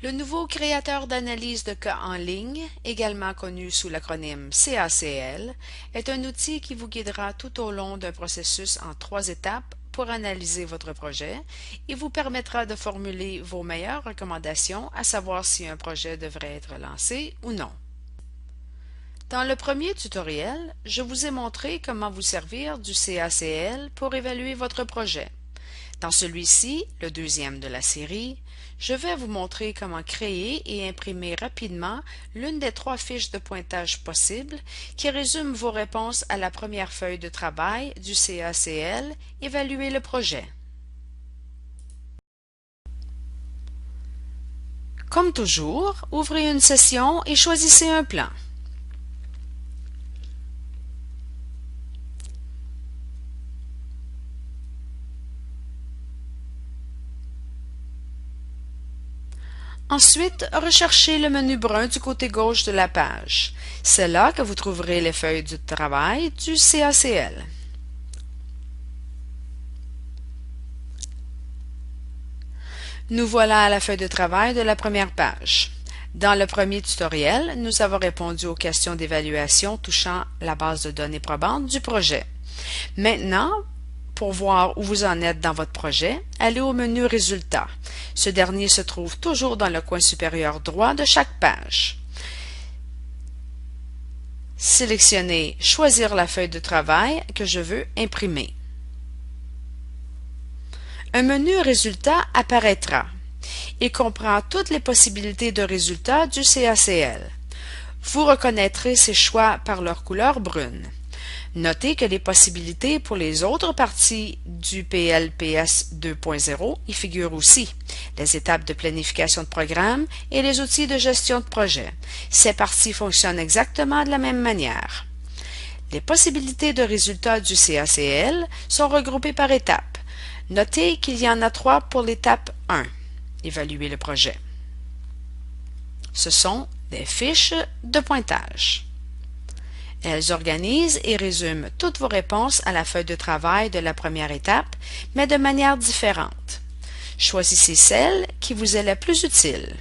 Le nouveau créateur d'analyse de cas en ligne, également connu sous l'acronyme CACL, est un outil qui vous guidera tout au long d'un processus en 3 étapes pour analyser votre projet et vous permettra de formuler vos meilleures recommandations à savoir si un projet devrait être lancé ou non. Dans le premier tutoriel, je vous ai montré comment vous servir du CACL pour évaluer votre projet. Dans celui-ci, le deuxième de la série, je vais vous montrer comment créer et imprimer rapidement l'une des 3 fiches de pointage possibles qui résument vos réponses à la première feuille de travail du CACL, évaluer le projet. Comme toujours, ouvrez une session et choisissez un plan. Ensuite, recherchez le menu brun du côté gauche de la page. C'est là que vous trouverez les feuilles de travail du CACL. Nous voilà à la feuille de travail de la première page. Dans le premier tutoriel, nous avons répondu aux questions d'évaluation touchant la base de données probante du projet. Maintenant, pour voir où vous en êtes dans votre projet, allez au menu Résultats. Ce dernier se trouve toujours dans le coin supérieur droit de chaque page. Sélectionnez Choisir la feuille de travail que je veux imprimer. Un menu Résultats apparaîtra. Il comprend toutes les possibilités de résultats du CACL. Vous reconnaîtrez ces choix par leur couleur brune. Notez que les possibilités pour les autres parties du PLPS 2.0 y figurent aussi, les étapes de planification de programme et les outils de gestion de projet. Ces parties fonctionnent exactement de la même manière. Les possibilités de résultats du CACL sont regroupées par étapes. Notez qu'il y en a 3 pour l'étape 1, évaluer le projet. Ce sont des fiches de pointage. Elles organisent et résument toutes vos réponses à la feuille de travail de la première étape, mais de manière différente. Choisissez celle qui vous est la plus utile.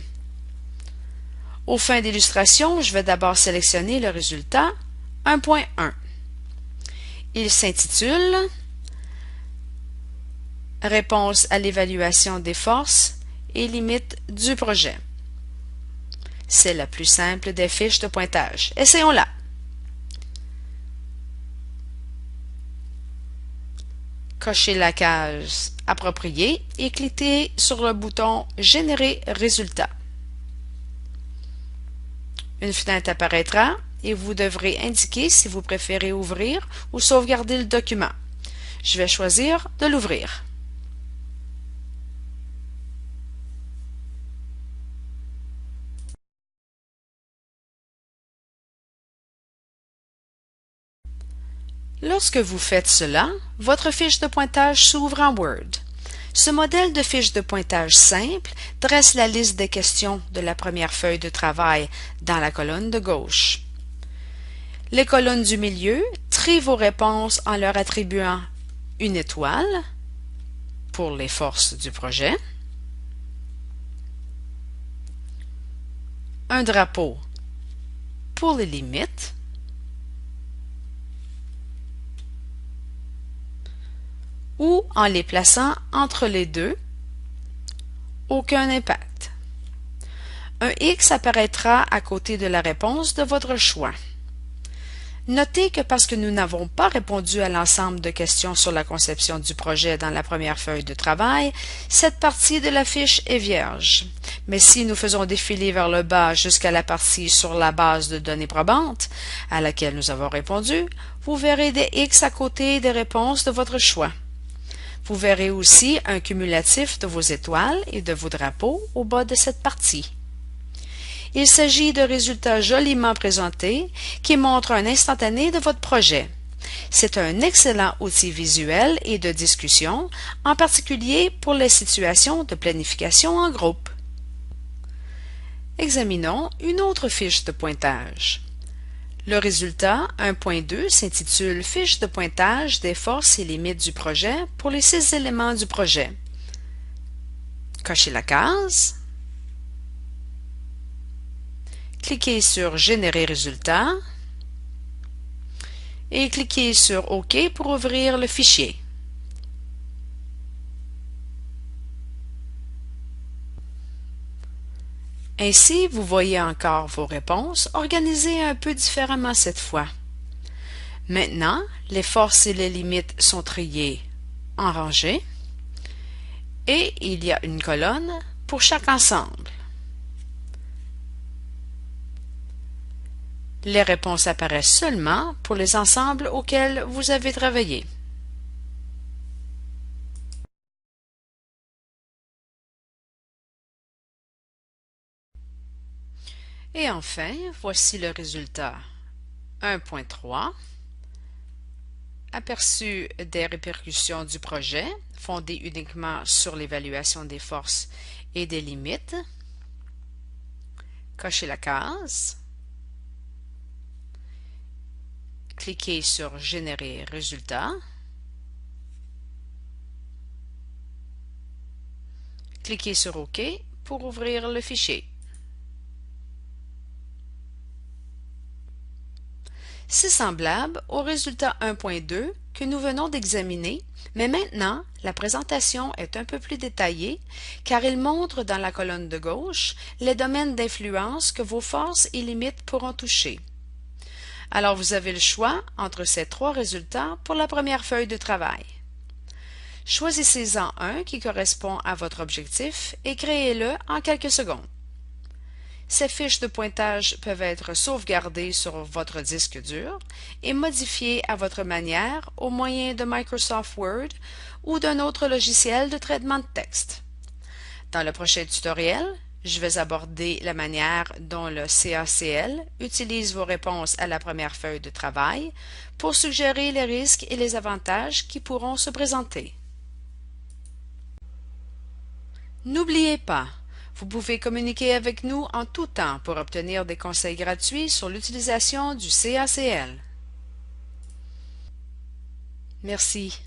Aux fins d'illustration, je vais d'abord sélectionner le résultat 1.1. Il s'intitule « Réponse à l'évaluation des forces et limites du projet ». C'est la plus simple des fiches de pointage. Essayons-la. Cochez la case appropriée et cliquez sur le bouton Générer résultat. Une fenêtre apparaîtra et vous devrez indiquer si vous préférez ouvrir ou sauvegarder le document. Je vais choisir de l'ouvrir. Lorsque vous faites cela, votre fiche de pointage s'ouvre en Word. Ce modèle de fiche de pointage simple dresse la liste des questions de la première feuille de travail dans la colonne de gauche. Les colonnes du milieu trient vos réponses en leur attribuant une étoile pour les forces du projet, un drapeau pour les limites, ou en les plaçant entre les deux, aucun impact. Un X apparaîtra à côté de la réponse de votre choix. Notez que parce que nous n'avons pas répondu à l'ensemble de questions sur la conception du projet dans la première feuille de travail, cette partie de la fiche est vierge. Mais si nous faisons défiler vers le bas jusqu'à la partie sur la base de données probantes, à laquelle nous avons répondu, vous verrez des X à côté des réponses de votre choix. Vous verrez aussi un cumulatif de vos étoiles et de vos drapeaux au bas de cette partie. Il s'agit de résultats joliment présentés qui montrent un instantané de votre projet. C'est un excellent outil visuel et de discussion, en particulier pour les situations de planification en groupe. Examinons une autre fiche de pointage. Le résultat 1.2 s'intitule « Fiche de pointage des forces et limites du projet pour les 6 éléments du projet ». Cochez la case. cliquez sur Générer résultat et cliquez sur OK pour ouvrir le fichier. Ainsi, vous voyez encore vos réponses organisées un peu différemment cette fois. Maintenant, les forces et les limites sont triées en rangée et il y a une colonne pour chaque ensemble. Les réponses apparaissent seulement pour les ensembles auxquels vous avez travaillé. Et enfin, voici le résultat 1.3. Aperçu des répercussions du projet, fondé uniquement sur l'évaluation des forces et des limites. Cochez la case. Cliquez sur Générer résultat. Cliquez sur OK pour ouvrir le fichier. C'est semblable au résultat 1.2 que nous venons d'examiner, mais maintenant, la présentation est un peu plus détaillée car il montre dans la colonne de gauche les domaines d'influence que vos forces et limites pourront toucher. Alors vous avez le choix entre ces trois résultats pour la première feuille de travail. Choisissez-en un qui correspond à votre objectif et créez-le en quelques secondes. Ces fiches de pointage peuvent être sauvegardées sur votre disque dur et modifiées à votre manière au moyen de Microsoft Word ou d'un autre logiciel de traitement de texte. Dans le prochain tutoriel, je vais aborder la manière dont le CACL utilise vos réponses à la première feuille de travail pour suggérer les risques et les avantages qui pourront se présenter. N'oubliez pas, vous pouvez communiquer avec nous en tout temps pour obtenir des conseils gratuits sur l'utilisation du CACL. Merci.